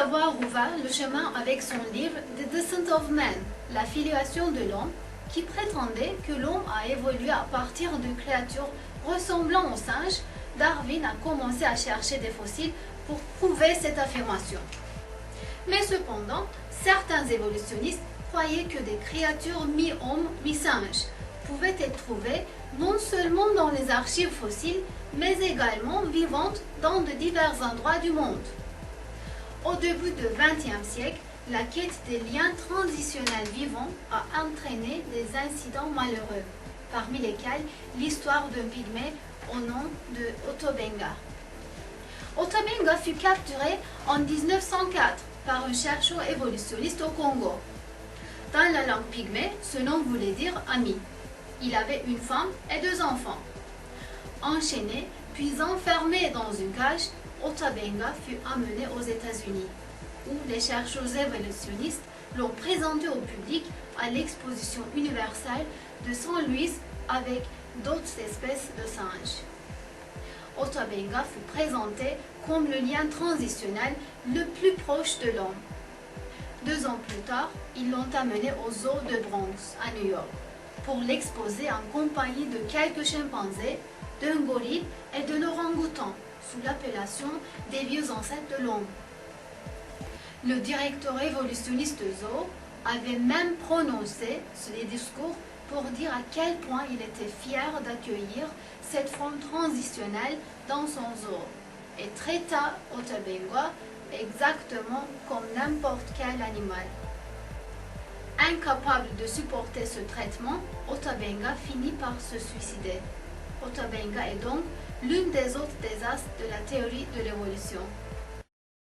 avoir ouvert le chemin avec son livre The Descent of Man, la filiation de l'homme, qui prétendait que l'homme a évolué à partir de créatures ressemblant aux singes, Darwin a commencé à chercher des fossiles pour prouver cette affirmation. Mais cependant, certains évolutionnistes croyaient que des créatures mi-homme, mi-singe pouvaient être trouvées non seulement dans les archives fossiles, mais également vivantes dans de divers endroits du monde. Au début du XXe siècle, la quête des liens transitionnels vivants a entraîné des incidents malheureux, parmi lesquels l'histoire d'un pygmée au nom de Otobenga. Otobenga fut capturé en 1904 par un chercheur évolutionniste au Congo. Dans la langue pygmée, ce nom voulait dire ami. Il avait une femme et 2 enfants. Enchaîné, puis enfermé dans une cage, Otobenga fut amené aux États-Unis, où les chercheurs évolutionnistes l'ont présenté au public à l'exposition universelle de Saint Louis avec d'autres espèces de singes. Otobenga fut présenté comme le lien transitionnel le plus proche de l'homme. 2 ans plus tard, ils l'ont amené au zoo de Bronx, à New York, pour l'exposer en compagnie de quelques chimpanzés, d'un gorille et d'un orang-outan, sous l'appellation des vieux ancêtres de l'homme. Le directeur évolutionniste du zoo avait même prononcé ce discours pour dire à quel point il était fier d'accueillir cette forme transitionnelle dans son zoo et traita Otobenga exactement comme n'importe quel animal. Incapable de supporter ce traitement, Otobenga finit par se suicider. Otobenga est donc l'une des autres désastres de la théorie de l'évolution.